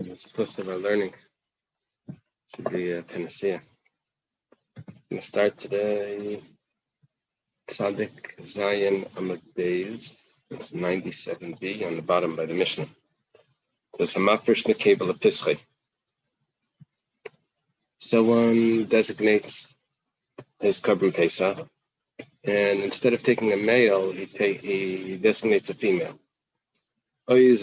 It's supposed to our learning. Should be a panacea. I'm going to start today. Tzadik Zayin Amud Beis. It's 97b on the bottom by the Mishnah. It says Hamafresh Nekebel Pesachim. Someone designates his Korban Pesach, and instead of taking a male, he designates a female. Or he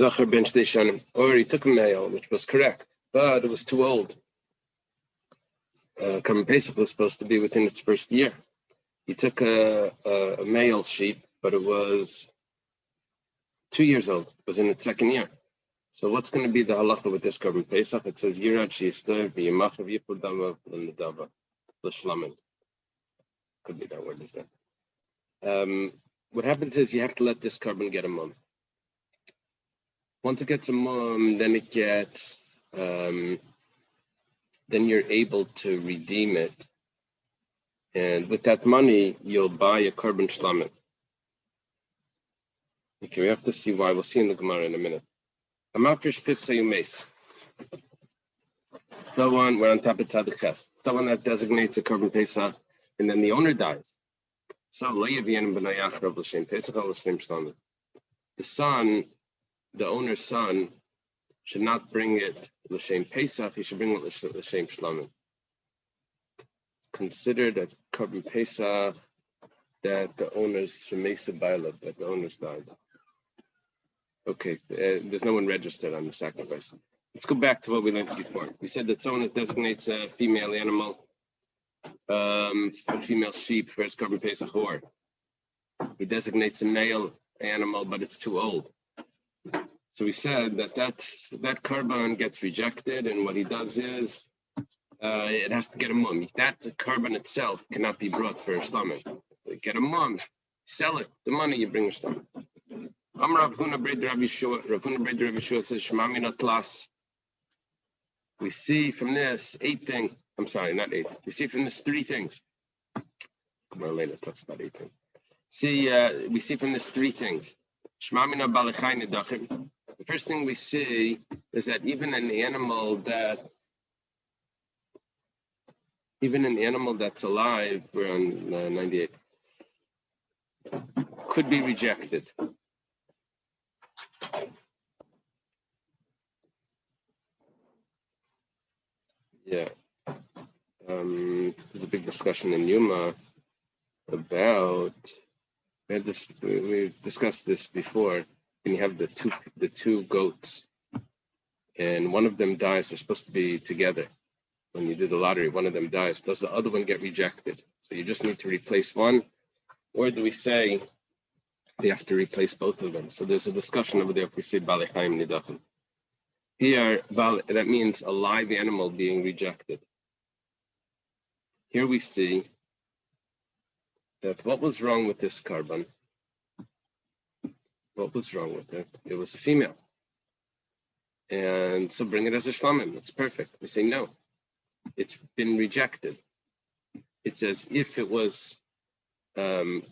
took a male, which was correct, but it was too old. Korban Pesach was supposed to be within its first year. He took a male sheep, but it was 2 years old. It was in its second year. So what's going to be the halacha with this Korban Pesach? It says Yirad Sheyister v'Yimachav Yipur Damav L'Nedava L'Shlamim. Could be that word, is that? What happens is you have to let this korban get a mum. Once it gets a mum, then it gets, then you're able to redeem it. And with that money, you'll buy a korban shlamim. Okay, we have to see why. We'll see in the Gemara in a minute. Hamafresh Pesach Yumes. Someone, we're on top of Tzadik Ches. Someone that designates a korban Pesach, and then the owner dies. So the son, the owner's son, should not bring it l'shem Pesach. He should bring it l'shem shlamim. Considered a korban Pesach that the owner's shemesa bailav, that the owner's died. Okay, there's no one registered on the sacrifice. Let's go back to what we learned before. We said that someone that designates a female animal, a female sheep for his korban Pesach or he designates a male animal, but it's too old. So we said that that korban gets rejected, and what he does is it has to get a mum. That korban itself cannot be brought for a shlamim. Get a mum, sell it. The money you bring a shlamim. Rav Huna Bred Rabbi Yeshua says Shema Mina Tlas. We see from this we see from this three things. Gemara later talks about 8 things. We see from this 3 things. Shema Mina Balechai Nedachim. The first thing we see is that even an animal that's alive, we're on 98, could be rejected. Yeah. There's a big discussion in Yomi about, we've discussed this before, when you have the two goats and one of them dies, they're supposed to be together. When you do the lottery, one of them dies, does the other one get rejected? So you just need to replace one, or do we say they have to replace both of them? So there's a discussion over there if we say Balei Chaim Nidachim. Here, that means a live animal being rejected. Here we see that what was wrong with this korban? What was wrong with it? It was a female. And so bring it as a shlamim. It's perfect. We say no. It's been rejected. It's as if it was a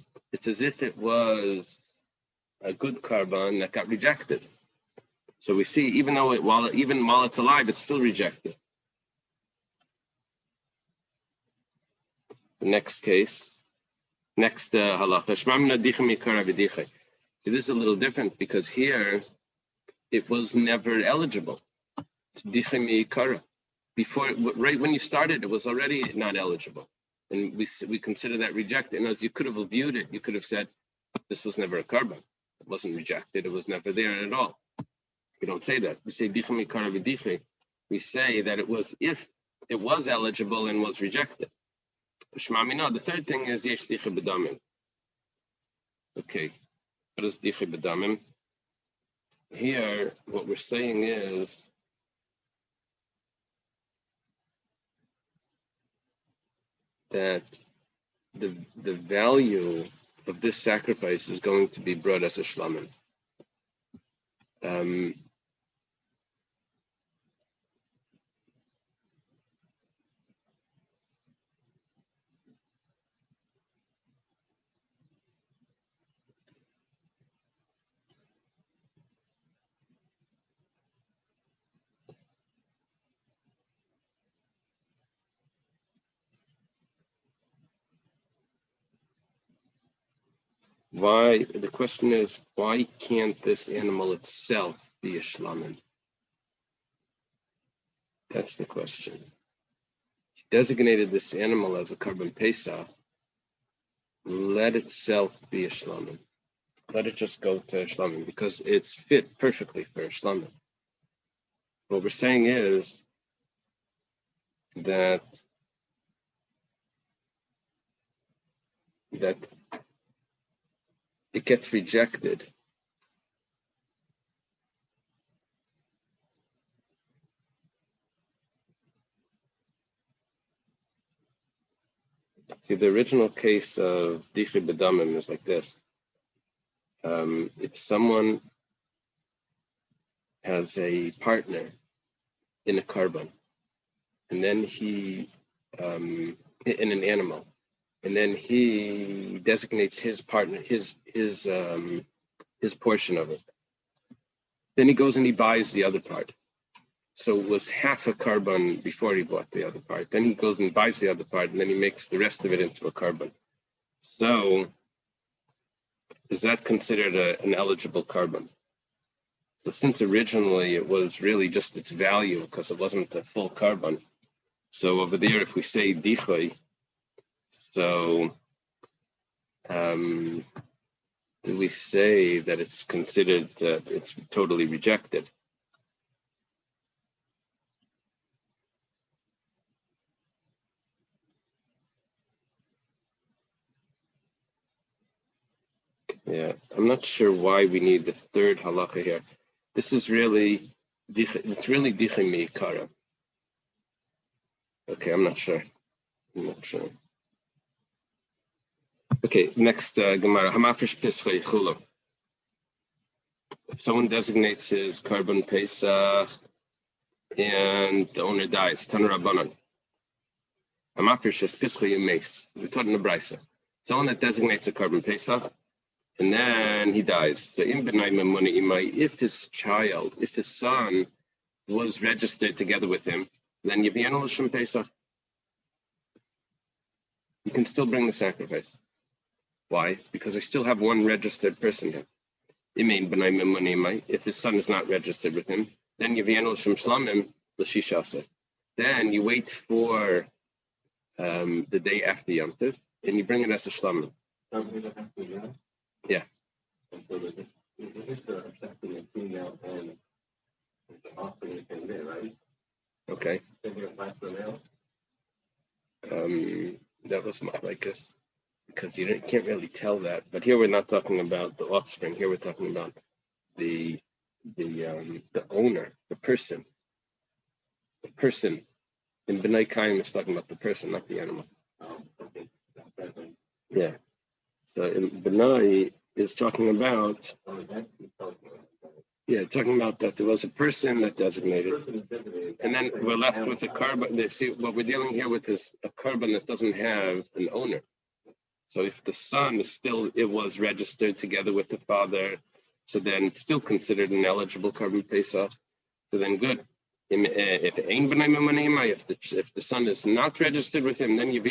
good korban that got rejected. So we see, even while it's alive, it's still rejected. The next halacha. See, this is a little different because here it was never eligible. It's dichem ikara. Before, right when you started, it was already not eligible, and we consider that rejected. And as you could have viewed it, you could have said this was never a korban. It wasn't rejected. It was never there at all. We don't say that. We say dichem ikara v'dichem. We say that it was if it was eligible and was rejected. The third thing is yesh dichem b'damim. Okay, what is dichem b'damim? Here, what we're saying is that the value of this sacrifice is going to be brought as a shlamim. Why? The question is, why can't this animal itself be a shlamim? That's the question. He designated this animal as a korban pesach. Let itself be a shlamim. Let it just go to a shlamim because it's fit perfectly for a shlamim. What we're saying is that it gets rejected. See, the original case of dichi b'damim is like this. If someone has a partner in a korban, and then he, in an animal, and then he designates his partner, his portion of it. Then he goes and he buys the other part. So it was half a korban before he bought the other part. Then he goes and buys the other part, and then he makes the rest of it into a korban. So is that considered an eligible korban? So since originally it was really just its value because it wasn't a full korban. So over there, if we say dichoi, so do we say that it's considered that it's totally rejected? Yeah, I'm not sure why we need the third halacha here. This is really, it's really dichei meikara. Okay, I'm not sure. Okay, next Gemara. Hamafish Pesachim Chulu. If someone designates his korban pesach and the owner dies, Tanu Rabbanan. Hamafish is Pesachim Meis. We taught in the Brisa. Someone that designates a korban pesach and then he dies. So if his child, if his son was registered together with him, then Yavian L'Shem Pesach. You can still bring the sacrifice. Why? Because I still have one registered person here. If his son is not registered with him, then Yavian L'Shem Shlamim L'Shishaseh. Then you wait for the day after Yom Tov, and you bring it as a shlamim. Yeah. And so the affecting the female and the offspring in there, right? Okay. That was machlokes because you can't really tell that. But here we're not talking about the offspring. Here we're talking about the owner, the person. The person. In B'nai Kaim is talking about the person, not the animal. Okay. Yeah. So in B'nai is talking about, talking about that there was a person that designated, and then we're left with a korban. See, what we're dealing here with is a korban that doesn't have an owner. So if the son is still, it was registered together with the father, so then it's still considered an eligible korban pesach. So then good. If the son is not registered with him, then you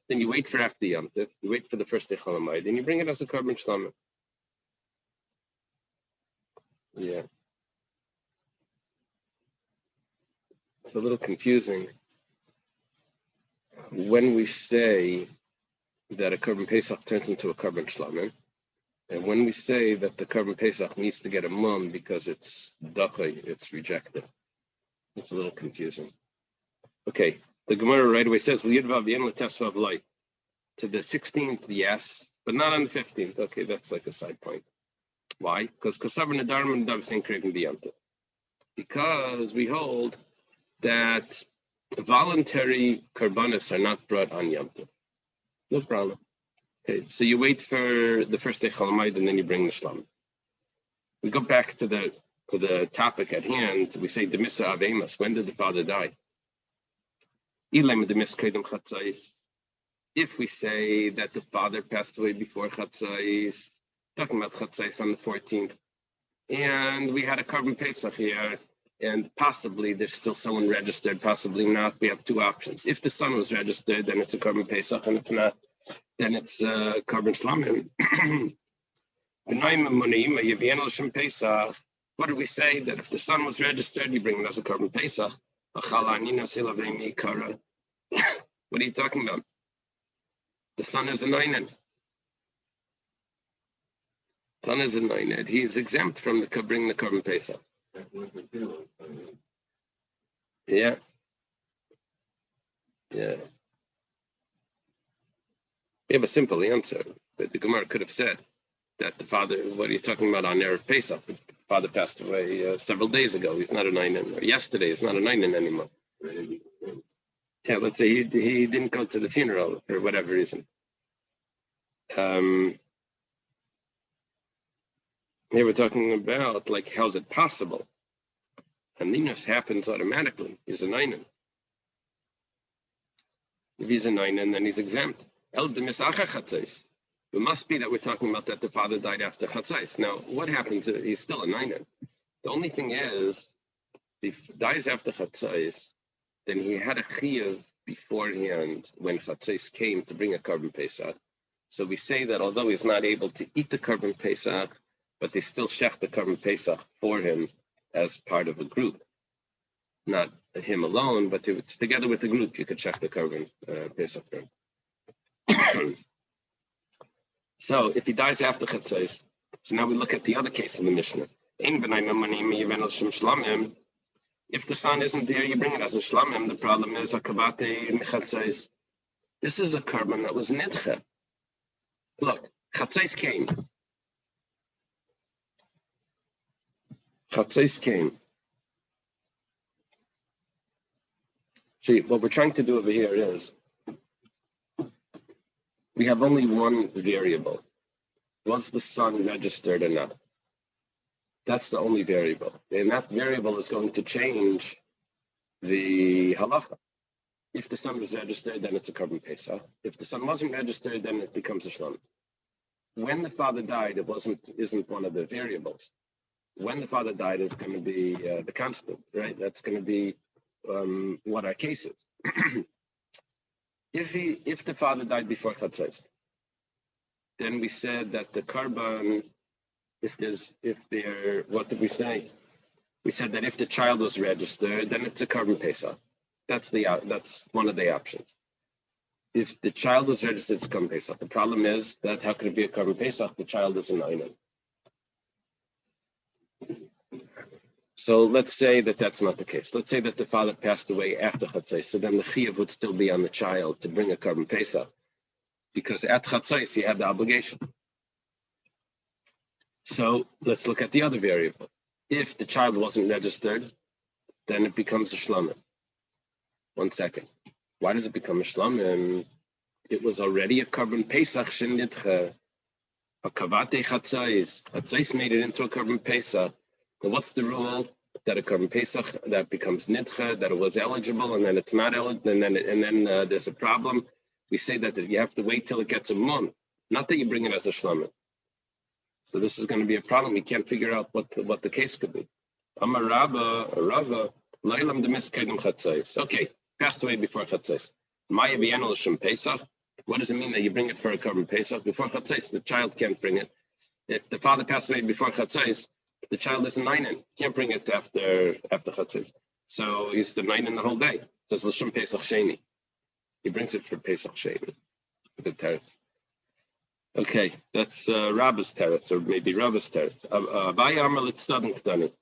then you wait for after Yom Tov, you wait for the first day Cholamayid, and you bring it as a korban shlamim. Yeah. It's a little confusing when we say that a korban pesach turns into a korban shlamim, and when we say that the korban pesach needs to get a mum because it's dachai, it's rejected. It's a little confusing. Okay, the Gemara right away says to the 16th, yes, but not on the 15th. Okay, that's like a side point. Why? Because we hold that voluntary korbanos are not brought on Yom Tov. No problem. Okay, so you wait for the first day Cholamayid and then you bring the shlam. We go back to the topic at hand. We say demissa avemas. When did the father die? If we say that the father passed away before Chatzais, talking about Chatzais on the 14th, and we had a korban pesach here, and possibly there's still someone registered, possibly not. We have two options. If the son was registered, then it's a korban pesach, and if not, then it's carbon shlamim. What do we say? That if the son was registered, you bring it as a carbon pesach. What are you talking about? The son is a noinen. Son is a noinen. He is exempt from bringing the carbon pesach. Yeah. Yeah. We have a simple answer, but the Gemara could have said that the father, what are you talking about on Erev Pesach? The father passed away several days ago. He's not a nainen. Or yesterday, he's not a nainen anymore. Yeah, let's say he didn't go to the funeral for whatever reason. Here we're talking about, like, how's it possible? And ninus happens automatically. He's a nainen. If he's a nainen, then he's exempt. It must be that we're talking about that the father died after Chatzais. Now, what happens? He's still a nainen. The only thing is, if he dies after Chatzais, then he had a chiyuv beforehand when Chatzais came to bring a carbon pesach. So we say that although he's not able to eat the carbon pesach, but they still shech the carbon pesach for him as part of a group. Not him alone, but together with the group, you could shech the carbon pesach for him. So if he dies after Chatzais, so now we look at the other case in the Mishnah. If the son isn't there, you bring it as a shlamim. The problem is akabate Chatzais. This is a carbon that was nidcha. Look, Chatzais came. Chatzais came. See, what we're trying to do over here is we have only one variable. Was the son registered or not? That's the only variable. And that variable is going to change the halacha. If the son was registered, then it's a carbon pesach. If the son wasn't registered, then it becomes a shlam. When the father died, it isn't one of the variables. When the father died is going to be the constant, right? That's going to be what our case is. If the father died before Chatzais, then we said that the carbon, what did we say? We said that if the child was registered, then it's a carbon pesach. That's one of the options. If the child was registered, it's a carbon pesach. The problem is that how could it be a carbon pesach? The child is an aynan. So let's say that that's not the case. Let's say that the father passed away after Chatzais, so then the chiyuv would still be on the child to bring a carbon pesach, because at Chatzais he had the obligation. So let's look at the other variable. If the child wasn't registered, then it becomes a shlamim. 1 second. Why does it become a shlamim? It was already a carbon pesach shenidcha. A kavate Chatzais. Chatzais made it into a carbon pesach. Now, what's the rule? That a carbon pesach that becomes nidcha, that it was eligible, and then it's not eligible, and then there's a problem. We say that you have to wait till it gets a month, not that you bring it as a shlamim. So this is going to be a problem. We can't figure out what the case could be. Amar Rava, Lailam demiskedem Chatzais. Okay, passed away before Chatzais. Maya v'yanol shem pesach. What does it mean that you bring it for a carbon pesach before Chatzais? The child can't bring it. If the father passed away before Chatzais, the child is a nainen. Can't bring it after Chatzais. So he's the nainen the whole day. So it's l'shum Pesach Sheni. He brings it for Pesach Sheni. Good teretz. Okay, that's Rabba's teretz, or maybe Rabba's teretz. Abaya Amar Litzdaden K'dani.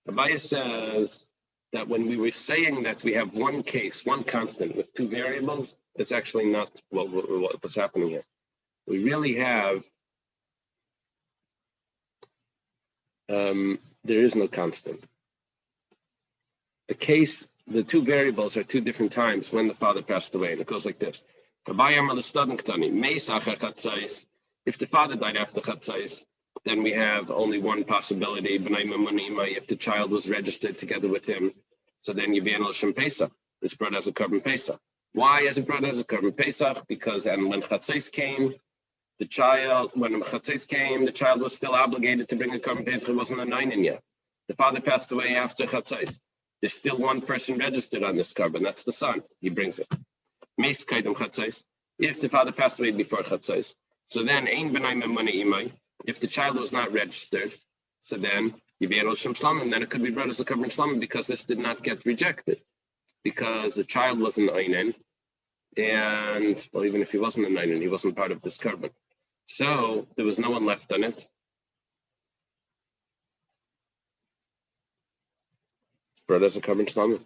Abaya says that when we were saying that we have one case, one constant with two variables, it's actually not what was happening here. We really have there is no constant. The case, the two variables are two different times when the father passed away, and it goes like this. If the father died after Chatzais, then we have only one possibility. If the child was registered together with him, so then you be an Shem Pesach. It's brought as a carbon Pesach. Why is it brought as a carbon Pesach? Because when Chatzais came, the child was still obligated to bring a carbon pesach. It wasn't a nainen yet. The father passed away after Chatzais. There's still one person registered on this carbon. That's the son. He brings it. Meis kaidem Chatzais. If the father passed away before Chatzos, so then Ein B'nai Memuna Imai. If the child was not registered, so then Yibeiro Shem Shlamim, then it could be brought as a carbon Shlamim because this did not get rejected. Because the child wasn't Einen, and well, even if he wasn't an Einen, he wasn't part of this carbon. So there was no one left on it. Brought as a carbon Shlamim.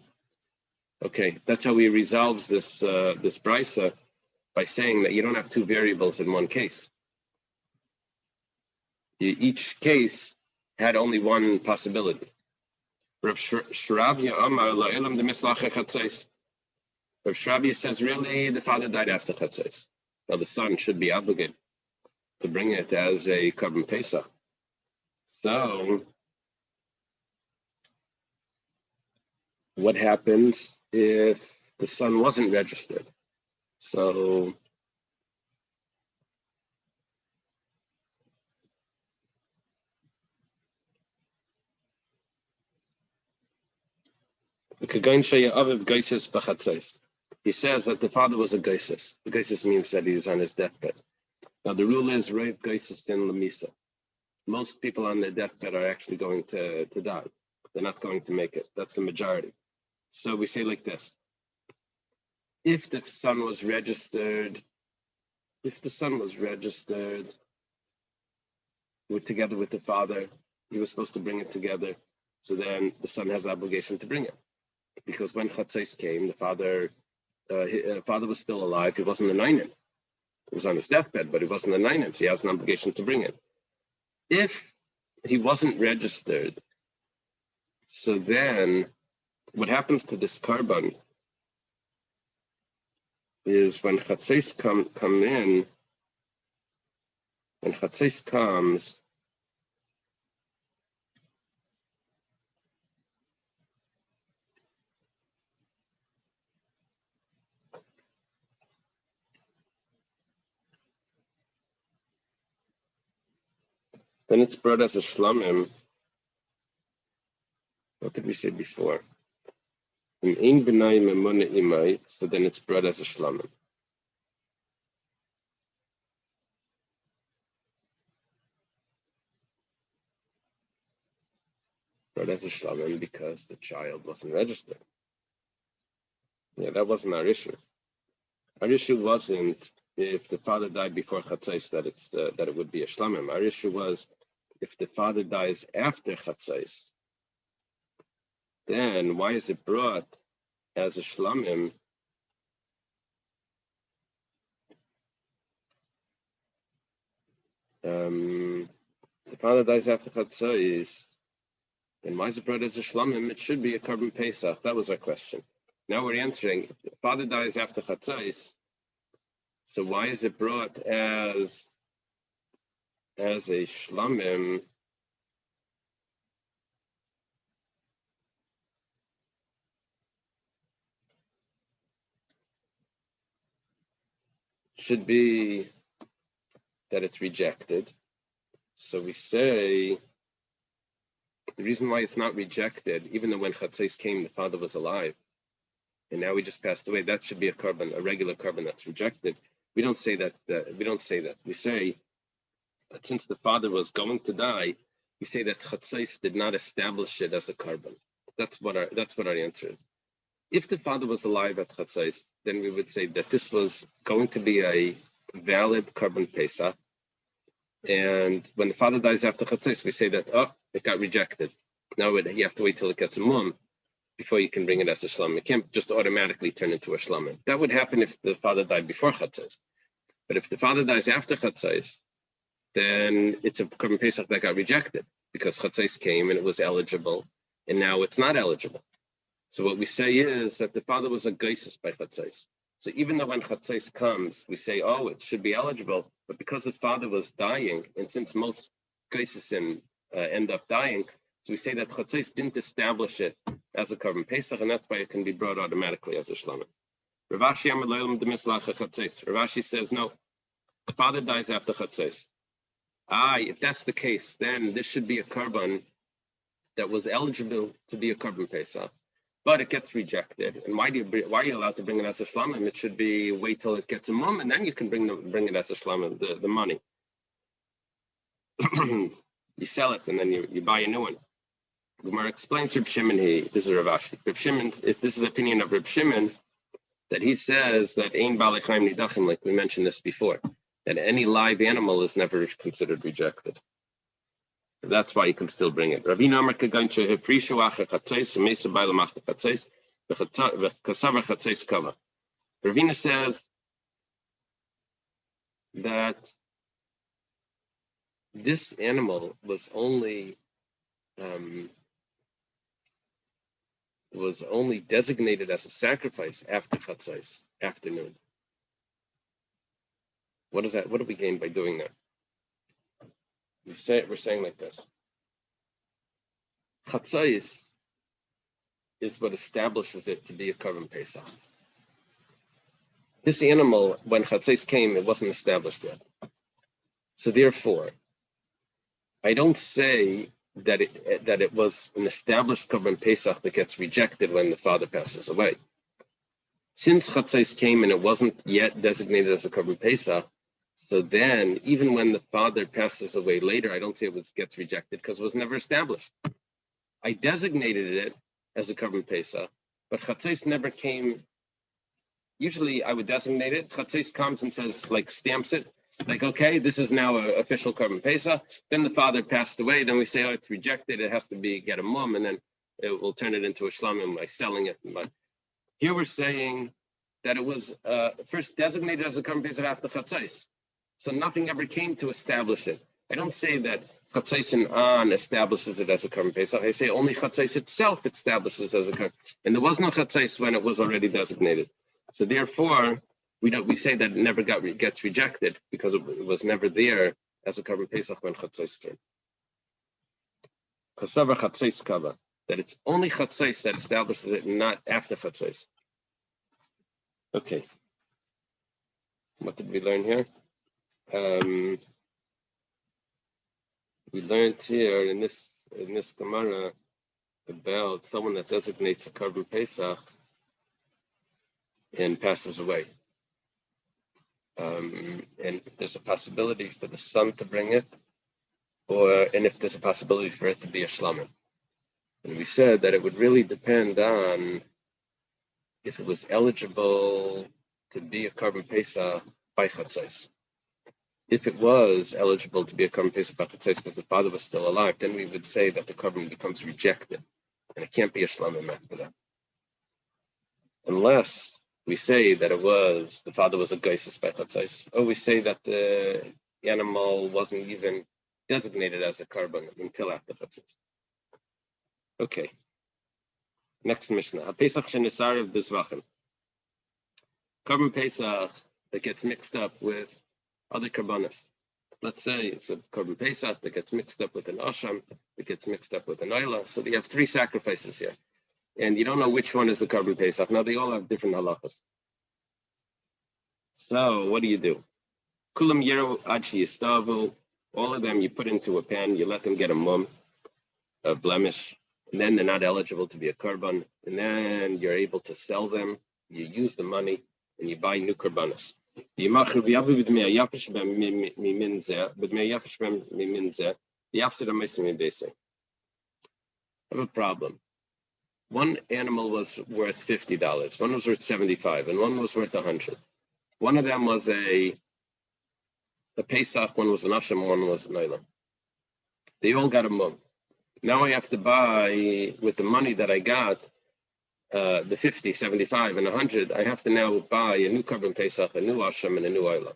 Okay, that's how he resolves this this brisa by saying that you don't have two variables in one case. Each case had only one possibility. Rav Shravya says, really, the father died after Chatzos. Now the son should be obligated to bring it as a Korban Pesach. So, what happens if the son wasn't registered? So, he says that the father was a geisus. The geisus means that he's on his deathbed. Now the rule is reiv geisus in lemisa. Most people on their deathbed are actually going to die. They're not going to make it. That's the majority. So we say like this: if the son was registered, together with the father, he was supposed to bring it together. So then the son has the obligation to bring it. Because when Chatzos came, the father was still alive. He wasn't a Nainen. He was on his deathbed, but he wasn't a Nainen, so he has an obligation to bring it. If he wasn't registered, so then what happens to this carbon is when Chatzos come in, when Chatzos comes, then it's brought as a shlamim. What did we say before? So then it's brought as a shlamim. Brought as a shlamim because the child wasn't registered. Yeah, that wasn't our issue. Our issue wasn't if the father died before Chatzos that it would be a shlamim. Our issue was if the father dies after Chatzos, then why is it brought as a shlamim? The father dies after Chatzos, then why is it brought as a shlamim? It should be a Korban Pesach. That was our question. Now we're answering, if the father dies after Chatzos, so why is it brought as a shlamim? Should be that it's rejected. So we say the reason why it's not rejected, even though when Chatzos came, the father was alive, and now he just passed away, that should be a carbon, a regular carbon that's rejected. We don't say that. We say that since the father was going to die, we say that Chatzos did not establish it as a carbon. That's what our answer is. If the father was alive at Chatzos, then we would say that this was going to be a valid Korban Pesach. And when the father dies after Chatzos, we say that, it got rejected. Now you have to wait till it gets a mum before you can bring it as a shlamim. It can't just automatically turn into a shlamim. That would happen if the father died before Chatzos. But if the father dies after Chatzos, then it's a Korban Pesach that got rejected because Chatzos came and it was eligible, and now it's not eligible. So what we say is that the father was a geisus by Chatzos. So even though when Chatzos comes, we say, it should be eligible, but because the father was dying, and since most geisus end up dying, so we say that Chatzos didn't establish it as a Korban Pesach, and that's why it can be brought automatically as a shlamim. Rav Ashi says, no, the father dies after Chatzos. If that's the case, then this should be a Korban that was eligible to be a Korban Pesach. but it gets rejected. And why are you allowed to bring it as a shlamim? It should be wait till it gets a mum, and then you can bring it as a shlamim, the money. You sell it, and then you buy a new one. Gemara explains Reb Shimon. This is Rav Ashi. Reb Shimon, this is the opinion of Reb Shimon, that he says that ein balei chaim nidachim, like we mentioned this before, that any live animal is never considered rejected. That's why you can still bring it. Ravina Amar Kagancha Heprishu Acher Chatzos Mesa Baila Machta Chatzos V'Kasavar Chatzos Kava. Ravina says that this animal was only designated as a sacrifice after Chatzos, afternoon. What is that? What do we gain by doing that? We're saying like this. Chatzos is what establishes it to be a Korban Pesach. This animal, when Chatzos came, it wasn't established yet. So therefore, I don't say that it was an established Korban Pesach that gets rejected when the father passes away. Since Chatzos came and it wasn't yet designated as a Korban Pesach, so then even when the father passes away later, I don't say it gets rejected because it was never established. I designated it as a Korban Pesach, but Chatzos never came. Usually I would designate it. Chatzos comes and says, like, stamps it. Like, okay, this is now an official Korban Pesach. Then the father passed away. Then we say, oh, it's rejected. It has to get a mum, and then it will turn it into a shlamim by selling it. But here we're saying that it was first designated as a Korban Pesach after Chatzos. So nothing ever came to establish it. I don't say that Chatzos and on establishes it as a Korban Pesach. I say only Chatzos itself establishes as a Korban. And there was no Chatzos when it was already designated. So therefore, we say that it never gets rejected because it was never there as a Korban Pesach when Chatzos came. Kasavar Chatzos Kava, that it's only Chatzos that establishes it, not after Chatzos. Okay. What did we learn here? We learned here in this Gemara about someone that designates a Korban Pesach and passes away. And if there's a possibility for the son to bring it, and if there's a possibility for it to be a shlamim. And we said that it would really depend on if it was eligible to be a Korban Pesach by Chatzos. If it was eligible to be a Korban Pesach by Chatzos because the father was still alive, then we would say that the Korban becomes rejected, and it can't be a shlamim after that. Unless we say that the father was a geisus by Chatzos, or we say that the animal wasn't even designated as a Korban until after Chatzos. Okay. Next Mishnah. Pesach shenisarav b'zvachim. Korban Pesach that gets mixed up with other Korbanos. Let's say it's a Korban Pesach that gets mixed up with an Asham, that gets mixed up with an Oila. So you have three sacrifices here. And you don't know which one is the Korban Pesach. Now they all have different halachas. So what do? Kulam yero achi yistavu. All of them you put into a pan, you let them get a mum, a blemish, and then they're not eligible to be a korban. And then you're able to sell them. You use the money and you buy new korbanos. I have a problem. One animal was worth $50, one was worth $75, and one was worth $100. One of them was a Pesach, one was an Asham, one was an Olam. They all got a mum. Now I have to buy, with the money that I got, the 50, 75, and 100, I have to now buy a new Korban Pesach, a new Asham, and a new Olam.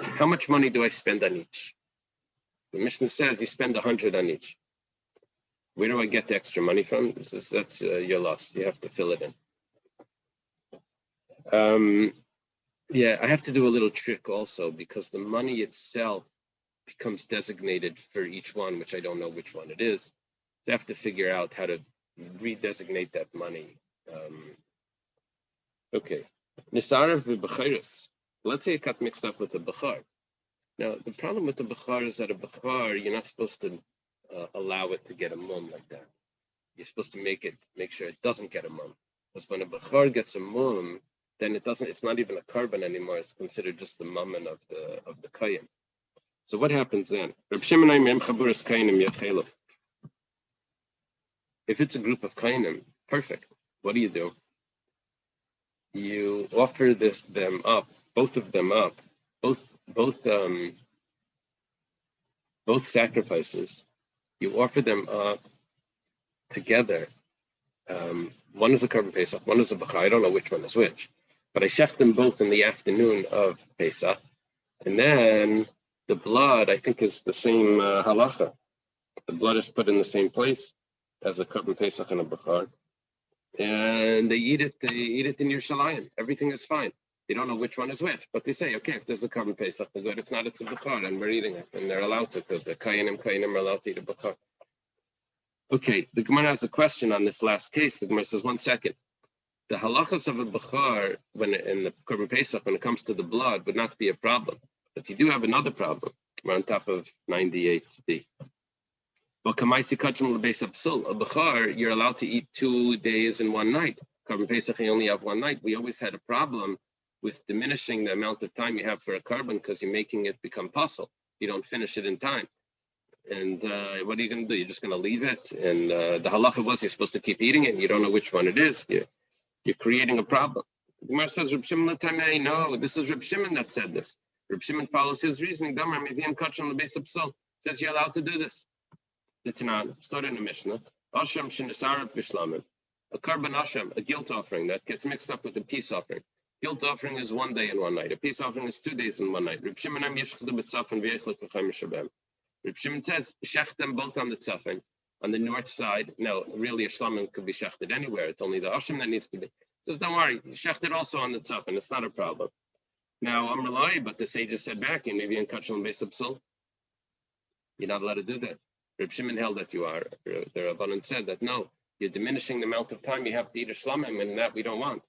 How much money do I spend on each? The Mishnah says you spend 100 on each. Where do I get the extra money from? That's your loss. You have to fill it in. Yeah, I have to do a little trick also because the money itself becomes designated for each one, which I don't know which one it is. So I have to figure out how to redesignate that money. Okay. Nisarav v'b'chayris. Let's say it got mixed up with a b'char. Now, the problem with the b'char is that a b'char, you're not supposed to allow it to get a mum like that. you're supposed to make sure it doesn't get a mum. Because when a bachar gets a mum, then it's not even a carbon anymore. It's considered just the mummin of the kayin. So what happens then? If it's a group of kainim, perfect. What do? You offer them up, both of them up, both sacrifices. You offer them up together. One is a carbon Pesach, one is a bachar. I don't know which one is which, but I shech them both in the afternoon of Pesach, and then the blood, I think, is the same halacha. The blood is put in the same place as a carbon Pesach and a bachar, and they eat it. They eat it in Yerushalayim. Everything is fine. They don't know which one is which, but they say, okay, if there's a carbon Pesach, they're good. If not, it's a bachar, and we're eating it, and they're allowed to because they're kayanim are allowed to eat a bachar. Okay, the Gemara has a question on this last case. The Gemara says, 1 second. The halachas of a bachar, when in the Korban Pesach, when it comes to the blood, would not be a problem. But you do have another problem. We're on top of 98b. Well, kamaisi kachim lebeis psul. A bachar, you're allowed to eat 2 days and 1 night. Korban Pesach, you only have 1 night. We always had a problem with diminishing the amount of time you have for a carbon because you're making it become puzzle. You don't finish it in time. And what are you going to do? You're just going to leave it? And the halacha was you're supposed to keep eating it, and you don't know which one it is. You're creating a problem. The Gemara says, Reb Shimon Latamei, no, this is Reb Shimon that said this. Reb Shimon follows his reasoning. It says you're allowed to do this. The Tanan, started in the Mishnah. Asham Shinisarab Bishlamim. A carbon asham, a guilt offering that gets mixed up with a peace offering. Guilt offering is 1 day and 1 night. A peace offering is 2 days and 1 night. Reb Shimon Reb Shimon says, shech them both on the tzafin, on the north side. Now, really, a shlamim could be shechted anywhere. It's only the asham that needs to be. So don't worry, shecht it also on the tzafin. It's not a problem. Now, I'm relying, but the sages said back in maybe in kachel and beisabsul, you're not allowed to do that. Reb Shimon held that you are. The Rabbanan said that no, you're diminishing the amount of time you have to eat a shlamim, and that we don't want.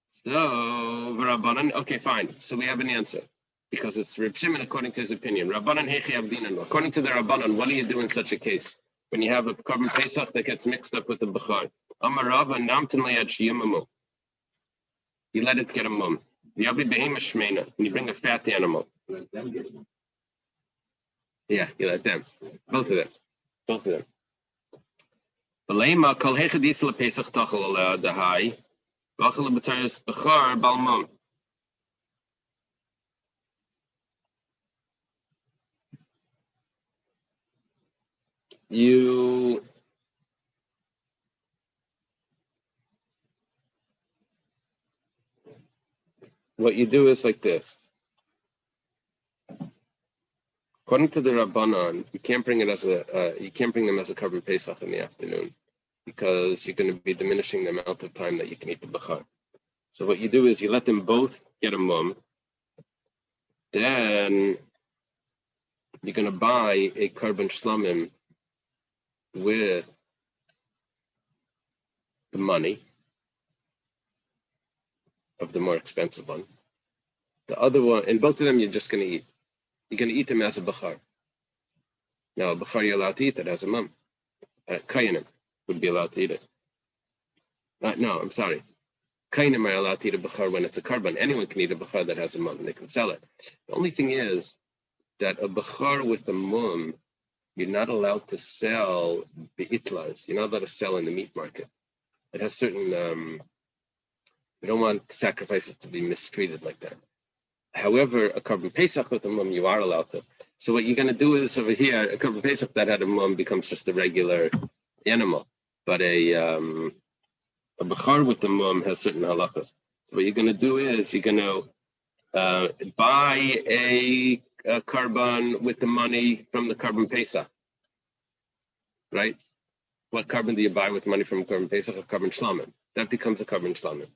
So, Rabbanan, okay, fine. So we have an answer. Because it's Reb Shimon according to his opinion. Rabbanan hechi avdinan. According to the Rabbanan, what do you do in such a case? When you have a carbon Pesach that gets mixed up with the bachar. Amar Rabba namtin le'ad shiyimamu. You let it get a mum. Yabri behema shmeina. When you bring a fat animal. Yeah, you let them. Both of them. Both of them. B'leima kol hecha disla Pesach tachal dahai. B'achal b'taris bachar balmum. What you do is like this. According to the Rabbanan, you can't bring them as a carbon Pesach in the afternoon because you're going to be diminishing the amount of time that you can eat the bachar. So what you do is you let them both get a mum. Then you're going to buy a carbon shlamim with the money of the more expensive one. The other one, and both of them, you're just going to eat. You're going to eat them as a bachar. Now, a bachar you're allowed to eat that has a mum. Kayanim would be allowed to eat it. No, I'm sorry. Kayanim are allowed to eat a bachar when it's a carbon. Anyone can eat a bachar that has a mum, and they can sell it. The only thing is that a bachar with a mum, you're not allowed to sell be'itlas. You're not allowed to sell in the meat market. It has certain, we don't want sacrifices to be mistreated like that. However, a carbon Pesach with a mum, you are allowed to. So what you're going to do is over here, a carbon Pesach that had a mum becomes just a regular animal. But a bachar with the mum has certain halachas. So what you're going to do is you're going to buy a carbon with the money from the carbon Pesach, right? What carbon do you buy with money from a carbon Pesach? A carbon shlamim. That becomes a carbon shlamim.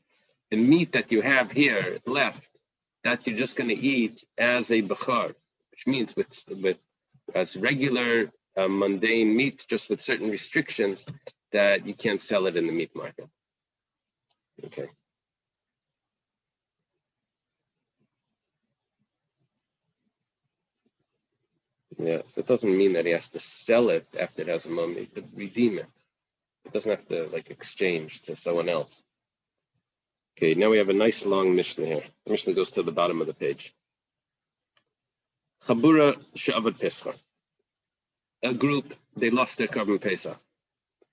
The meat that you have here left, that you're just going to eat as a bachar, which means with as regular mundane meat, just with certain restrictions that you can't sell it in the meat market. Okay. Yeah, so it doesn't mean that he has to sell it after it has a mum. He could redeem it. It doesn't have to like exchange to someone else. Okay, now we have a nice long Mishnah here. The Mishnah goes to the bottom of the page. Chabura she'avad Pesach. A group, they lost their carbon Pesach.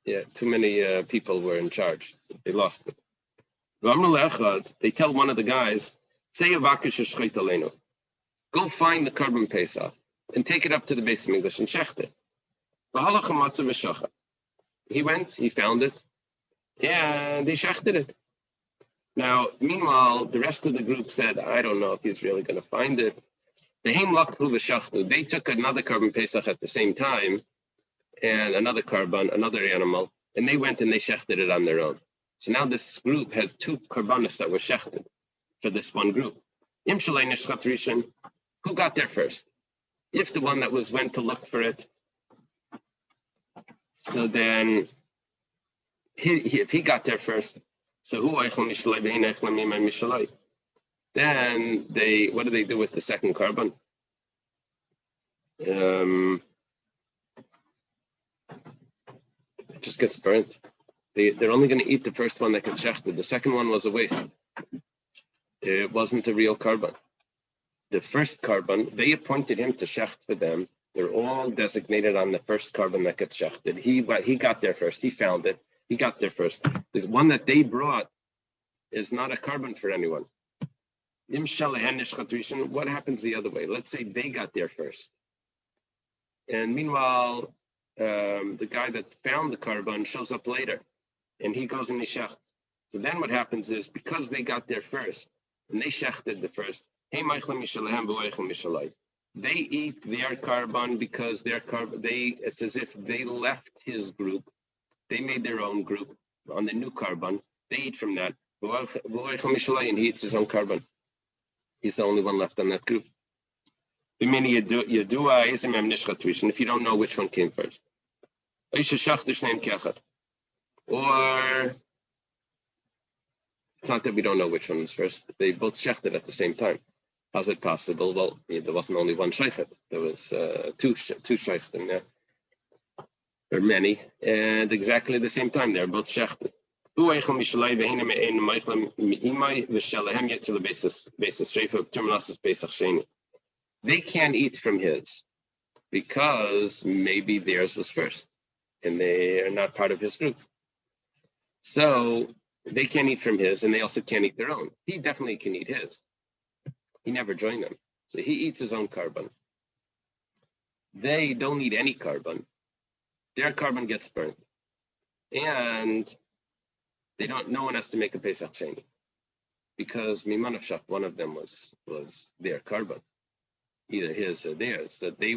Yeah, too many people were in charge. They lost it. They tell one of the guys, go find the carbon Pesach and take it up to the base of English and shecht it. He went, he found it, and they shechted it. Now, meanwhile, the rest of the group said, I don't know if he's really going to find it. They took another carbon Pesach at the same time, and another carbon, another animal, and they went and they shechted it on their own. So now this group had two karbanos that were shechted for this one group. Who got there first? If the one that went to look for it, so then if he got there first, so who then what do they do with the second carbon? It just gets burnt. They're only going to eat the first one that gets shechted. The second one was a waste. It wasn't a real carbon. The first carbon, they appointed him to shecht for them. They're all designated on the first carbon that gets shechted. He got there first. He found it. He got there first. The one that they brought is not a carbon for anyone. What happens the other way? Let's say they got there first. And meanwhile, the guy that found the carbon shows up later. And he goes and he shecht. So then what happens is, because they got there first, and they shechted the first, they eat their carbon because their carbon, it's as if they left his group. They made their own group on the new carbon. They eat from that. And he eats his own carbon. He's the only one left on that group. If you don't know which one came first. Or it's not that we don't know which one was first. They both shechted at the same time. How's it possible? Well, there wasn't only one sheichet. There was two sheichet in there. There are many, and exactly at the same time, they're both shechted. They can't eat from his because maybe theirs was first, and they are not part of his group. So they can't eat from his, and they also can't eat their own. He definitely can eat his. He never joined them. So he eats his own carbon. They don't eat any carbon. Their carbon gets burnt. And no one has to make a Pesach Sheni. Because Mimanavshach, one of them was their carbon. Either his or theirs. So they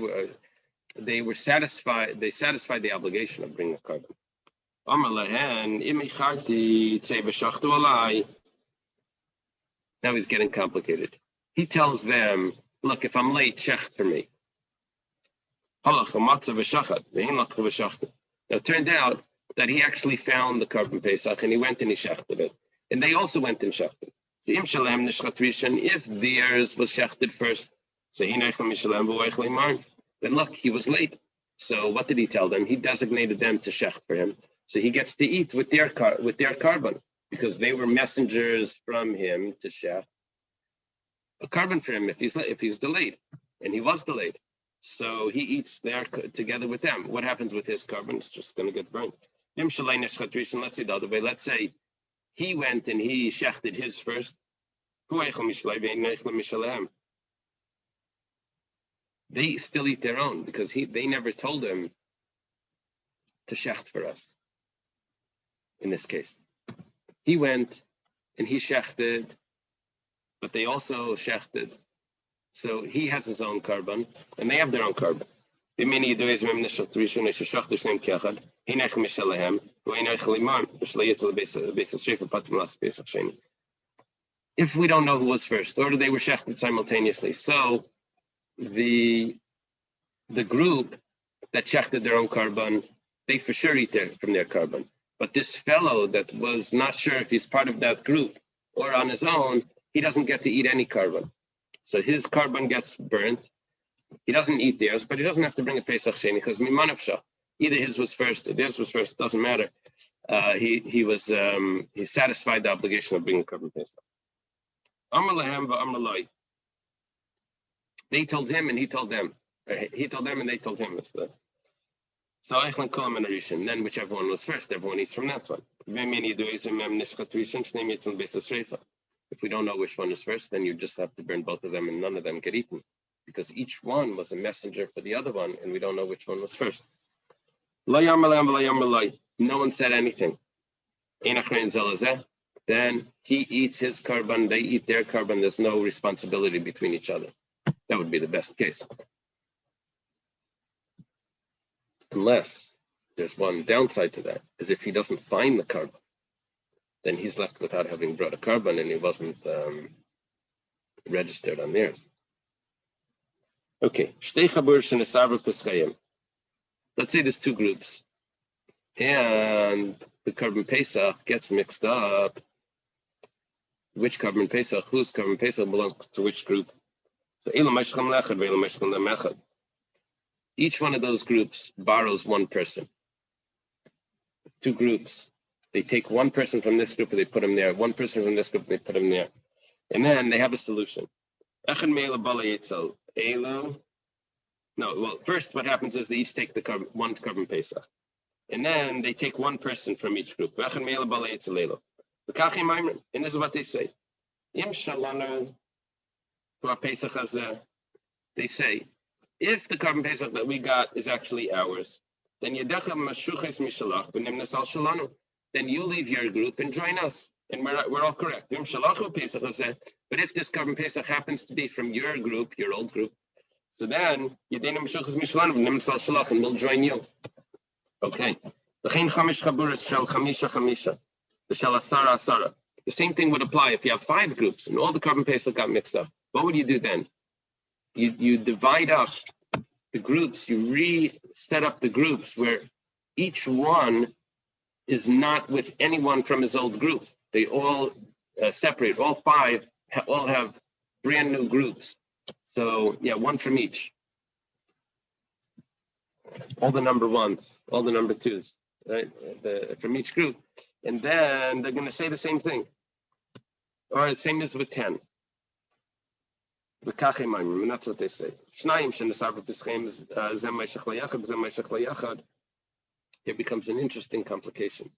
were satisfied, they satisfied the obligation of bringing a carbon. Now he's getting complicated. He tells them, look, if I'm late, shecht for me. Now it turned out that he actually found the carbon Pesach and he went and he shechted it. And they also went and shechted. If theirs was shechted first, then look, he was late. So what did he tell them? He designated them to shecht for him. So he gets to eat with their carbon because they were messengers from him to shecht a carbon for him if he's delayed, and he was delayed. So he eats there together with them. What happens with his carbon? It's just going to get burnt. Let's say the other way. Let's say he went and he shechted his first. They still eat their own because they never told him to shecht for us. In this case, he went and he shechted, but they also shechted. So he has his own carbon, and they have their own carbon. If we don't know who was first, or they were shechted simultaneously, so the group that shechted their own carbon, they for sure eat from their carbon. But this fellow that was not sure if he's part of that group or on his own, he doesn't get to eat any carbon. So his carbon gets burnt. He doesn't eat theirs, but he doesn't have to bring a Pesach Sheni because Mimanavsha. Either his was first or theirs was first, doesn't matter. He satisfied the obligation of bringing Korban Pesach. Amar lahem v'amar loi. They told him and he told them. He told them and they told him. It's the so Eichlan Kolam and Arishan. Then whichever one was first, everyone eats from that one. If we don't know which one is first, then you just have to burn both of them and none of them get eaten. Because each one was a messenger for the other one, and we don't know which one was first. No one said anything. Then he eats his korban, they eat their korban. There's no responsibility between each other. That would be the best case. Unless there's one downside to that, is if he doesn't find the korban, then he's left without having brought a korban and he wasn't registered on theirs. Okay, let's say there's two groups, and the Korban Pesach gets mixed up. Which Korban Pesach, whose Korban Pesach belongs to which group? So each one of those groups borrows one person. Two groups, they take one person from this group and they put him there, one person from this group and they put him there. And then they have a solution. First what happens is they each take one Korban Pesach. And then they take one person from each group. And this is what they say. They say, if the Korban Pesach that we got is actually ours, then you leave your group and join us. And we're all correct. But if this Korban Pesach happens to be from your group, your old group, so then and we'll join you. Okay. The same thing would apply if you have 5 groups and all the Korban Pesach got mixed up. What would you do then? You divide up the groups, you reset up the groups where each one is not with anyone from his old group. They all separate. All 5 all have brand new groups. So yeah, one from each. All the number 1s, all the number 2s, right? From each group. And then they're going to say the same thing. All right, same as with 10. And that's what they say. Here becomes an interesting complication.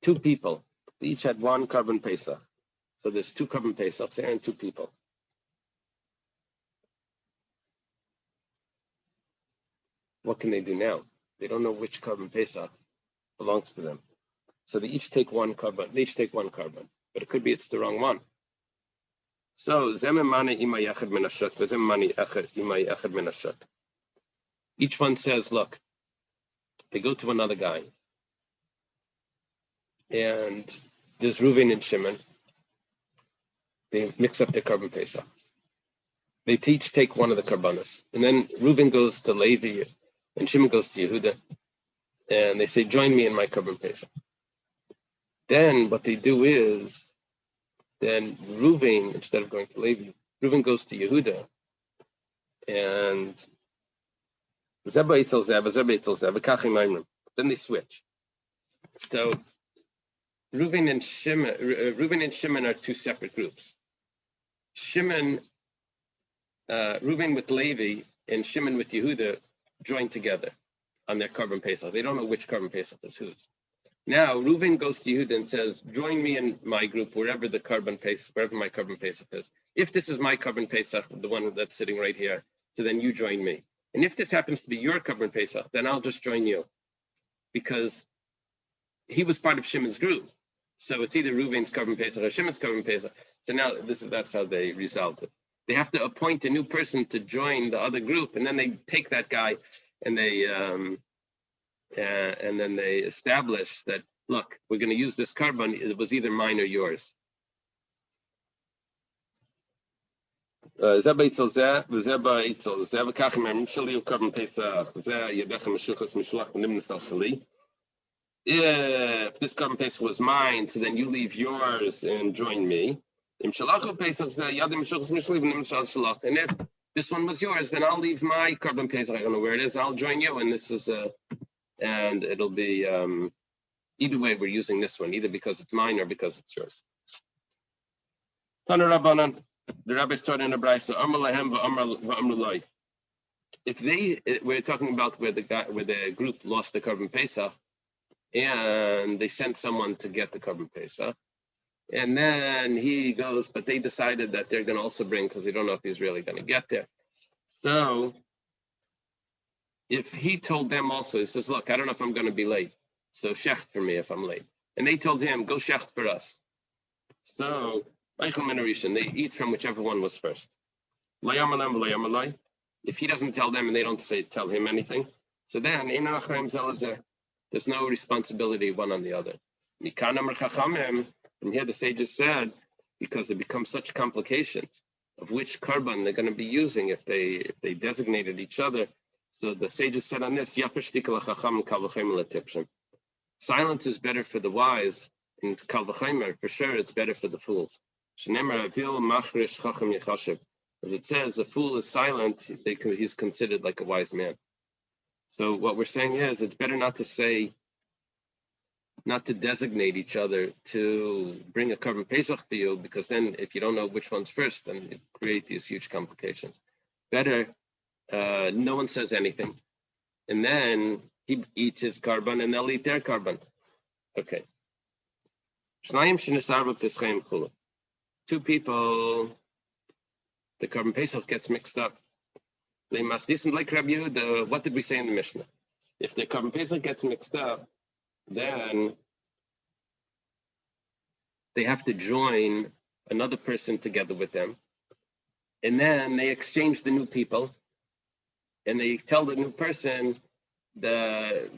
2 people, they each had one Korban Pesach. So there's 2 Korban Pesachs there and 2 people. What can they do now? They don't know which Korban Pesach belongs to them. So they each take one korban. But it could be it's the wrong one. So each one says, look, they go to another guy. And there's Reuven and Shimon. They mix up their Korban Pesach. They each take one of the korbanos. And then Reuven goes to Levi and Shimon goes to Yehuda. And they say, join me in my Korban Pesach. Then what they do is, then Reuven, instead of going to Levi, Reuven goes to Yehuda. And then they switch. So Reuven and Shimon are 2 separate groups. Reuven with Levi and Shimon with Yehuda join together on their Korban Pesach. They don't know which Korban Pesach is whose. Now Reuven goes to Yehuda and says, join me in my group wherever my Korban Pesach is. If this is my Korban Pesach, the one that's sitting right here, so then you join me. And if this happens to be your Korban Pesach, then I'll just join you. Because he was part of Shimon's group. So it's either Reuven's Korban Pesach or Shimon's Korban Pesach. So now that's how they resolved it. They have to appoint a new person to join the other group, and then they take that guy and they and then they establish that, look, we're going to use this korban. It was either mine or yours. If this Korban Pesach was mine, so then you leave yours and join me. And if this one was yours, then I'll leave my carbon Pesach. I don't know where it is. I'll join you, and this is and it'll be either way. We're using this one either because it's mine or because it's yours. Tana Rabbanan, the rabbis taught in a brayso, Amar lahem v'amar loi. If we're talking about where the group lost the carbon Pesach, and they sent someone to get the carbon Pesach, and then he goes, but they decided that they're going to also bring because they don't know if he's really going to get there. So if he told them also, he says, look, I don't know if I'm going to be late, so shecht for me if I'm late. And they told him, go shecht for us. So they eat from whichever one was first. If he doesn't tell them and they don't tell him anything, so then there's no responsibility one on the other. And here the sages said, because it becomes such complications of which carbon they're going to be using if they designated each other. So the sages said on this, silence is better for the wise, and kal v'chomer, for sure it's better for the fools. As it says, a fool is silent, he's considered like a wise man. So what we're saying is, it's better not to designate each other to bring a carbon Pesach for you, because then if you don't know which one's first, then it creates these huge complications. Better, no one says anything, and then he eats his carbon and they'll eat their carbon. Okay. Two people, the carbon Pesach gets mixed up. They must listen like Rabbi Yehuda. What did we say in the Mishnah? If the carbon Pesach gets mixed up, then they have to join another person together with them. And then they exchange the new people. And they tell the new person, they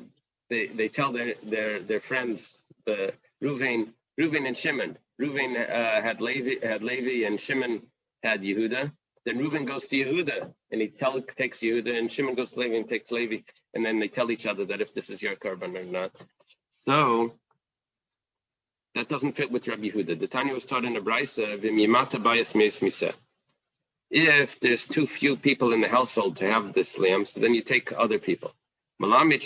tell their friends, the Reuven and Shimon. Reuven had Levi and Shimon had Yehuda. Then Reuven goes to Yehuda and he takes Yehuda, and Shimon goes to Levi and takes Levi. And then they tell each other that if this is your carbon or not. So that doesn't fit with Rabbi Yehuda. The Tanya was taught in a brayso, v'mimata bayis meis miseh. If there's too few people in the household to have this lamb, so then you take other people. Rabbi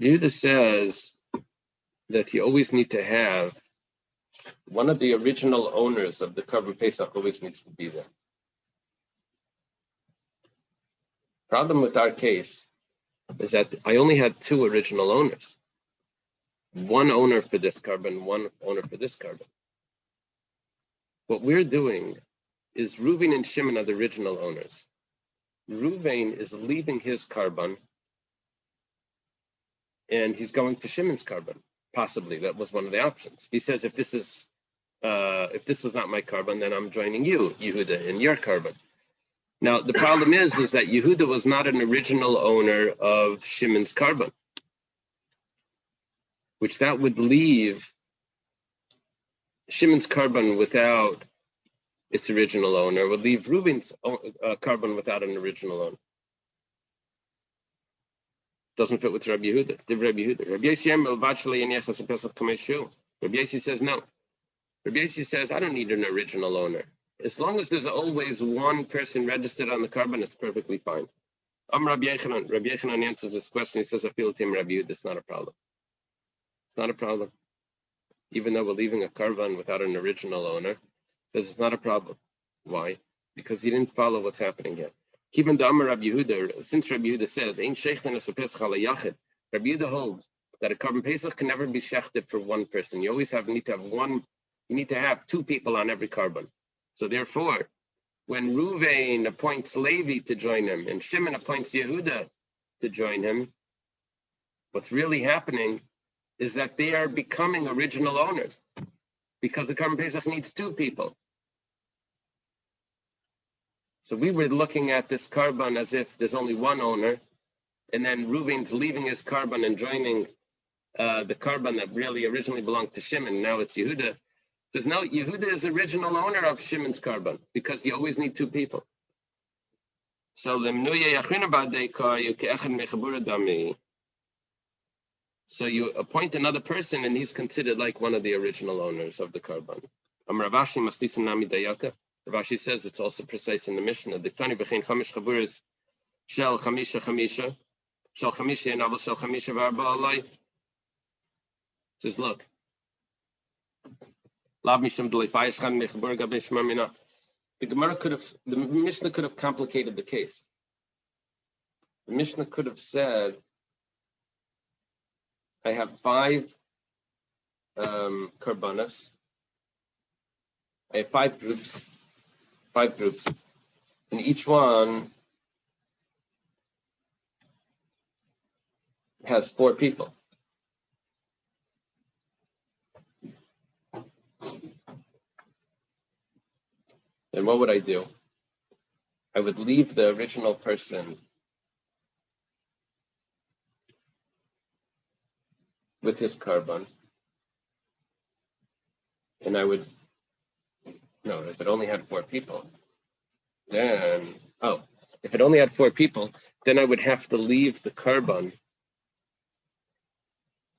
Yehuda says that you always need to have one of the original owners of the carbon Pesach always needs to be there. Problem with our case is that I only had two original owners. One owner for this carbon, one owner for this carbon. What we're doing is Reuven and Shimon are the original owners. Reuven is leaving his carbon and he's going to Shimon's carbon. Possibly, that was one of the options. He says, if this was not my carbon, then I'm joining you, Yehuda, in your carbon. Now, the problem is that Yehuda was not an original owner of Shimon's carbon, which that would leave Shimon's carbon without its original owner, would leave Reuven's carbon without an original owner. Doesn't fit with Rabbi Yehuda. Rabbi Yossi says no. Rabbi Yossi says, I don't need an original owner. As long as there's always one person registered on the carbon, it's perfectly fine. Rabbi Yochanan answers this question. He says, I feel Tim Rabbi Yehuda, it's not a problem. It's not a problem. Even though we're leaving a carbon without an original owner, says it's not a problem. Why? Because he didn't follow what's happening here. Even the Amar Rabbi Yehuda, since Rabbi Yehuda says, Ein sheichten es pesach ala yachid, Rabbi Yehuda holds that a carbon Pesach can never be shechted for one person. You always need to have two people on every carbon. So therefore, when Reuven appoints Levi to join him and Shimon appoints Yehuda to join him, what's really happening is that they are becoming original owners, because the carbon Pesach needs two people. So we were looking at this carbon as if there's only one owner, and then Reuven's leaving his carbon and joining the carbon that really originally belonged to Shimon. Now it's Yehuda. Says no, Yehuda is original owner of Shimon's carbon because you always need two people. So you appoint another person and he's considered like one of the original owners of the carbon. Ravashi Mastisa Nami Dayaka. Ravashi says it's also precise in the Mishnah. The Tani Bechain Chamish Chaburis Shel Chamisha Chamisha Shel Chamisha and Abel Shel Chamisha Varba Alai. Says, look. The Mishnah could have complicated the case. The Mishnah could have said, I have 5 karbanas. I have 5 groups, and each one has 4 people. Then what would I do? I would leave the original person with his carbon, and I would, no, if it only had 4 people, then, if it only had 4 people, then I would have to leave the carbon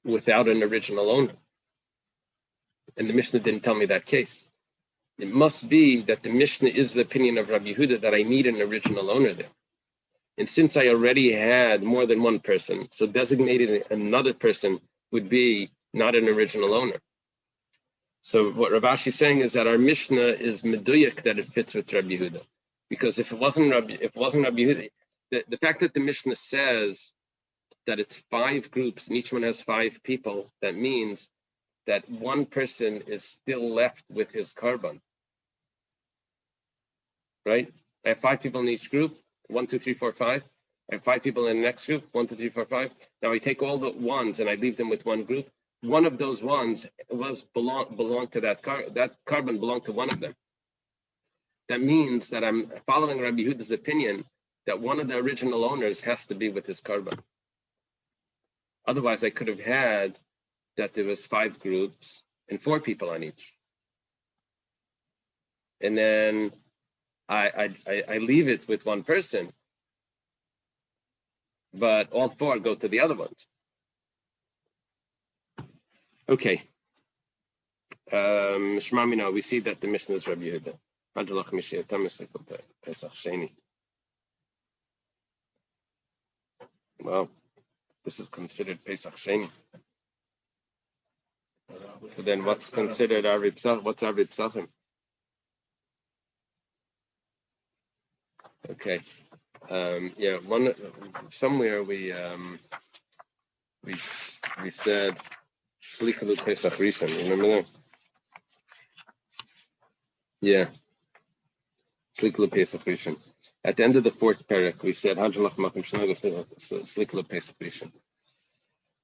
without an original owner. And the Mishnah didn't tell me that case. It must be that the Mishnah is the opinion of Rabbi Yehuda that I need an original owner there. And since I already had more than one person, so designating another person would be not an original owner. So what Ravashi is saying is that our Mishnah is meduyak, that it fits with Rabbi Yehuda. Because if it wasn't Rabbi Yehuda, the fact that the Mishnah says that it's 5 groups and each one has 5 people, that means that one person is still left with his carbon, right? I have 5 people in each group, 1, 2, 3, 4, 5. I have 5 people in the next group, 1, 2, 3, 4, 5. Now I take all the ones and I leave them with one group. One of those ones belonged to that carbon belonged to one of them. That means that I'm following Rabbi Yehuda's opinion that one of the original owners has to be with his carbon. Otherwise, I could have had that there was 5 groups and 4 people on each. And then I leave it with one person, but all 4 go to the other ones. Okay. Shmamina, we see that the Mishnah is Rabbi Yehuda. Well, this is considered Pesach Sheni. So then what's considered Arib Pesach? What's Arib Pesachim? Okay. Somewhere we said Slichalu Pesach Rishon. You remember that? Yeah. Slichalu Pesach Rishon. At the end of the 4th parak, we said Hajalach Makim Shnagos Slichalu Pesach Rishon.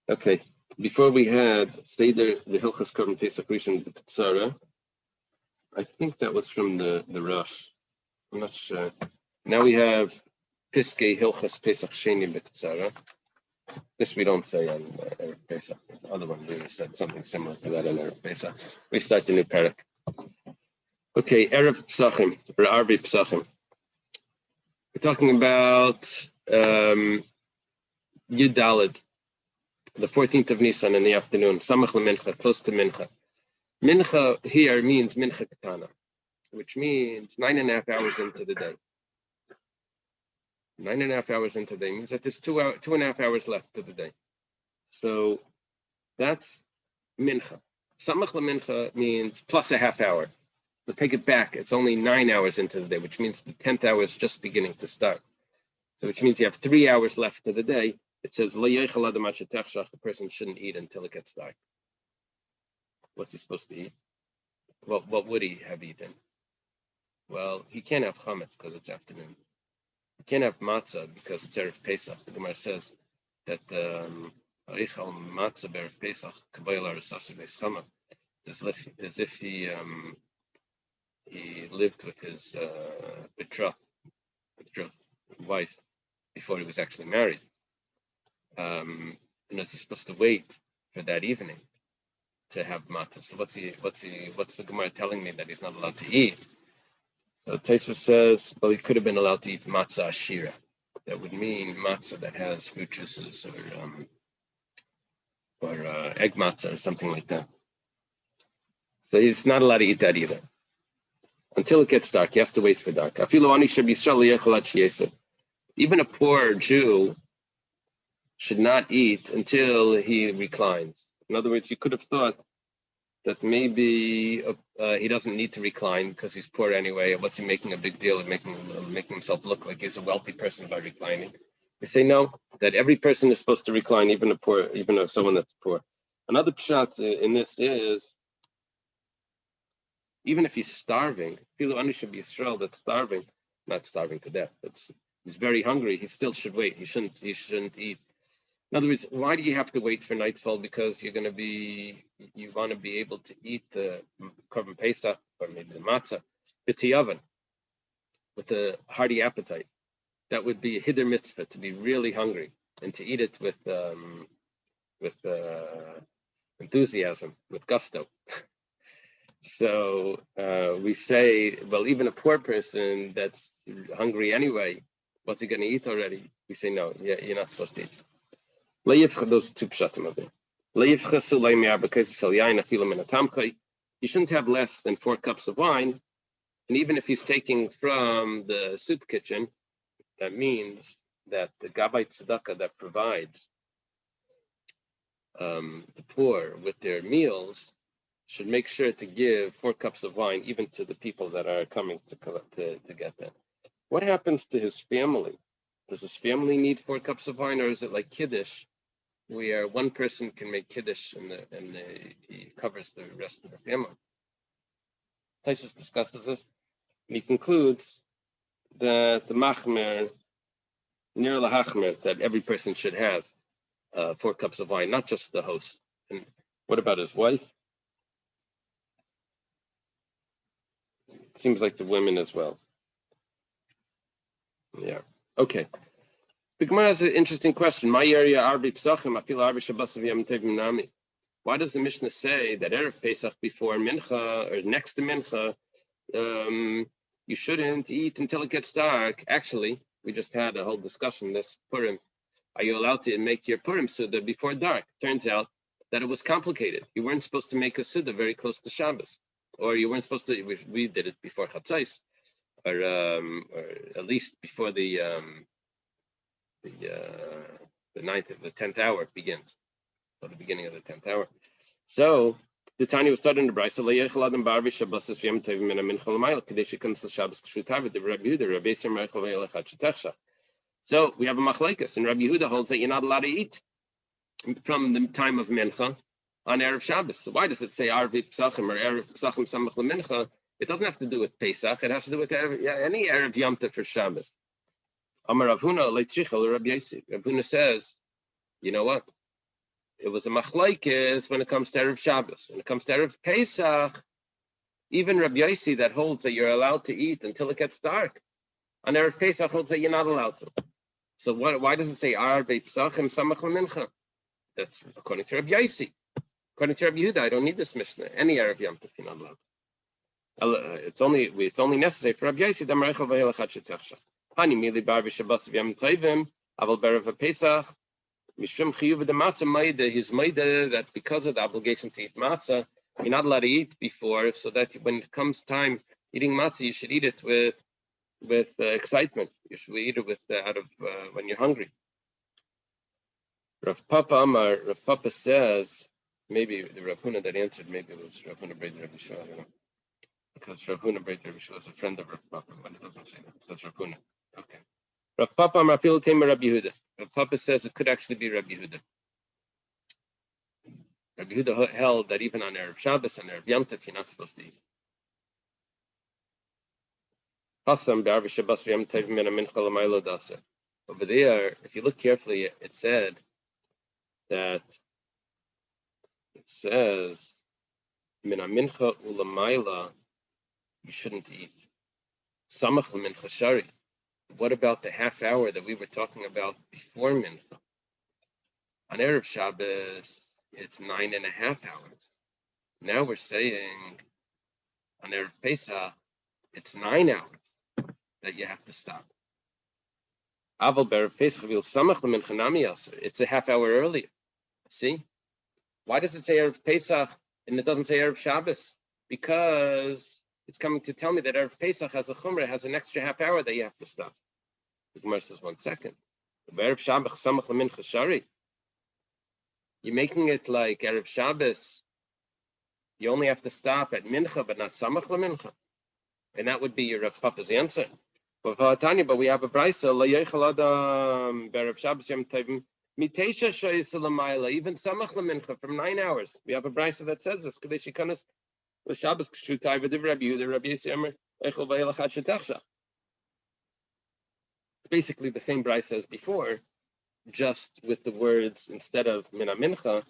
Okay. Before we had Seder the Hilchas Korban Pesach Rishon the Ketzara. I think that was from the Rosh. I'm not sure. Now we have Piskei Hilchas Pesach Sheni B'Ketzara. This we don't say on Erev Pesach. The other one we said something similar to that on Erev Pesach. We start the new parak. Okay, Erev Pesachim, or Arbi Pesachim. We're talking about Yud Daled, the 14th of Nisan in the afternoon, Samach LeMincha, close to Mincha. Mincha here means Mincha Katana, which means 9.5 hours into the day. 9.5 hours into the day means that there's 2.5 hours left of the day. So that's Mincha. Samach LeMincha means plus a half hour. But take it back, it's only 9 hours into the day, which means the 10th hour is just beginning to start. So which means you have 3 hours left of the day. It says, the person shouldn't eat until it gets dark. What's he supposed to eat? Well, what would he have eaten? Well, he can't have chametz because it's afternoon. He can't have matzah because it's Erev Pesach. The Gemara says that Eichal matzah Erev Pesach kabayla resasu beis chama. As if he lived with his betrothed wife before he was actually married. And is he supposed to wait for that evening to have matzah? So what's the Gemara telling me that he's not allowed to eat? So Tosfos says, well, he could have been allowed to eat matzah ashira. That would mean matzah that has fruit juices or egg matzah or something like that. So he's not allowed to eat that either. Until it gets dark, he has to wait for dark. Even a poor Jew should not eat until he reclines. In other words, you could have thought that maybe he doesn't need to recline because he's poor anyway. What's he making a big deal of making himself look like he's a wealthy person by reclining? We say no, that every person is supposed to recline, even someone that's poor. Another pshat in this is, even if he's starving, Pilu should be Israel that's starving, not starving to death, but he's very hungry, he still should wait. He shouldn't eat. In other words, why do you have to wait for nightfall? Because you want to be able to eat the korban pesach or maybe the matzah, b'tiyavan, with a hearty appetite. That would be a hider mitzvah, to be really hungry and to eat it with enthusiasm, with gusto. So we say, well, even a poor person that's hungry anyway, what's he going to eat already? We say, no, you're not supposed to eat. Those two pshatim of it. You shouldn't have less than 4 cups of wine. And even if he's taking from the soup kitchen, that means that the Gabbai Tzedakah that provides the poor with their meals should make sure to give 4 cups of wine even to the people that are coming to get that. What happens to his family? Does his family need 4 cups of wine, or is it like Kiddush, where one person can make Kiddush and he covers the rest of the family? Taisus discusses this, and he concludes that the machmer, near lahachmer, that every person should have 4 cups of wine, not just the host. And what about his wife? It seems like the women as well. Yeah. Okay. The Gemara has an interesting question. Why does the Mishnah say that Erev Pesach before Mincha or next to Mincha, you shouldn't eat until it gets dark? Actually, we just had a whole discussion this Purim. Are you allowed to make your Purim Suda before dark? Turns out that it was complicated. You weren't supposed to make a Suda very close to Shabbos, or you weren't supposed to. We did it before Chatzais, or at least before the 10th hour begins, or the beginning of the 10th hour. So the Tanya was started in the Brisa. So we have a machlekes, and Rabbi Yehuda holds that you're not allowed to eat from the time of Mincha on Erev Shabbos. So why does it say Arvi Pesachim or Erev Pesachim Samach LeMincha? It doesn't have to do with Pesach. It has to do with any Erev Yom Tov for Shabbos. Amar Rav Huna Leitzrichel Rabbi Yossi. Rav Huna says, you know what? It was a machlekes when it comes to Erev Shabbos. When it comes to Erev Pesach, even Rabbi Yossi that holds that you're allowed to eat until it gets dark, on Erev Pesach holds that you're not allowed to. So why does it say Arvi Pesachim Samach LeMincha? That's according to Rabbi Yossi. According to Rabbi Yehuda, I don't need this Mishnah. Any Erev Yom Tov you're not allowed. It's only necessary for Rabbi Yossi. Damarechel v'helachat shetachsha. Hani mili bar v'shabbos v'yam tovim aval berev v'pesach mishum chiyuv v'dematzah maida. His maida that because of the obligation to eat matzah, you're not allowed to eat before, so that when it comes time eating matzah, you should eat it with excitement. You should eat it when you're hungry. Rav Papa says, maybe the Rav Huna that answered, maybe it was Rav Huna Breder Rabbi Shua, I don't know. Because Rav Huna Breder Rabbi Shua is a friend of Rav Papa, but it doesn't say that. It says Rav Huna. Okay. Rav Papa Amar Pil Tema Rabbi Yehuda. Rav Papa says it could actually be Rabbi Yehuda. Rabbi Yehuda held that even on Erev Shabbos and Erev Yom Tov, you're not supposed to eat. Over there, if you look carefully, it says Mina mincha ulamaila, you shouldn't eat. Samach mincha shari. What about the half hour that we were talking about before mincha? On Erev Shabbos, it's 9.5 hours. Now we're saying on Erev Pesach, it's 9 hours that you have to stop. Aval Berev Pesach vil samach mincha nami aser. It's a half hour earlier. See? Why does it say Erev Pesach and it doesn't say Erev Shabbos? because it's coming to tell me that Erev Pesach has a chumrah, has an extra half hour that you have to stop. The Gemara says, 1 second. Erev Shabbos samach lemincha shari. You're making it like Erev Shabbos. You only have to stop at mincha, but not samach lemincha, and that would be your Rav Papa's answer. But we have a brisa la yechal adam Erev Shabbos yom tovim mitesha shoyis lamayla even samach lemincha from 9 hours. We have a brisa that says this. Kadesh yikanas l'Shabbos kshutai v'div Rabbi Yehuda Rabbi Yisrael echol v'yelachad shetachshach. It's basically the same brisa as before, just with the words instead of mina mincha.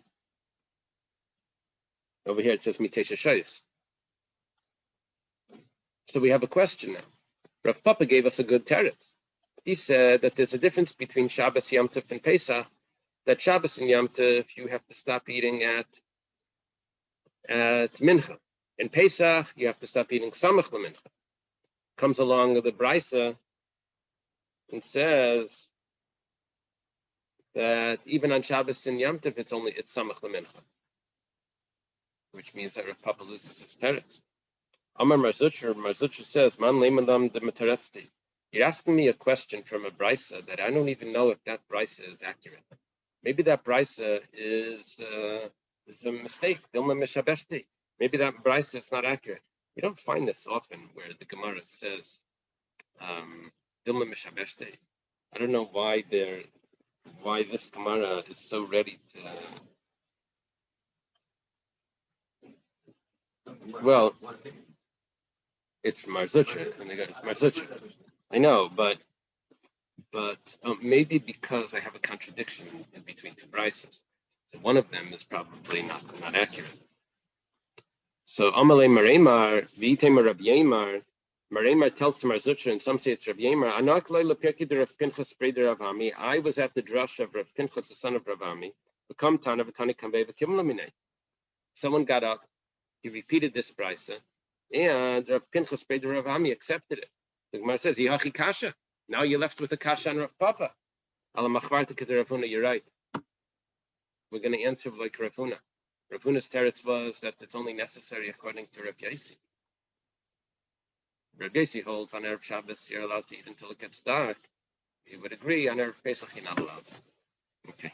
Over here it says mitesha shoyis. So we have a question now. Rav Papa gave us a good teretz. He said that there's a difference between Shabbos, Yom Tov, and Pesach. That Shabbos and Yom Tov, you have to stop eating at mincha. In Pesach, you have to stop eating samach lemincha. Comes along with the brisa and says that even on Shabbos and Yom Tov, it's samach lemincha, which means that Rav Papa loses his teretz. Amar Marzucher says, "Man leimadam de meteretzti." You're asking me a question from a brisa that I don't even know if that brisa is accurate. Maybe that brisa is a mistake. Dilma mishabeshti. Maybe that brisa is not accurate. You don't find this often where the Gemara says Dilma mishabeshti. I don't know why this Gemara is so ready to. Well, it's from Marzucher, and again, it's Marzucher. I know, but maybe because I have a contradiction in between two brises. So one of them is probably not accurate. So Amalei Mareimar, V'itema Rabbi Yemar, Mareimar tells to Marzucher, and some say it's Rabbi Yemar, Anak loy lepirki de Rav Pinchas Breder Rav Ami. I was at the drush of Rav Pinchas, the son of Rav Ami. V'kam tana v'tani kamvei v'kim laminei. Someone got up, he repeated this brisa, and Rav Pinchas Breder Rav Ami accepted it. The Gemara says, Yihachi kasha. Now you're left with a kasha on Rav Papa. Alamachvarta k'de Rav Huna, you're right. We're going to answer like Rav Huna. Rav Huna's teretz was that it's only necessary according to Rav Yossi. Rav Yossi holds on Erev Shabbos you're allowed to eat until it gets dark. You would agree on Erev Pesach you're not allowed. Okay.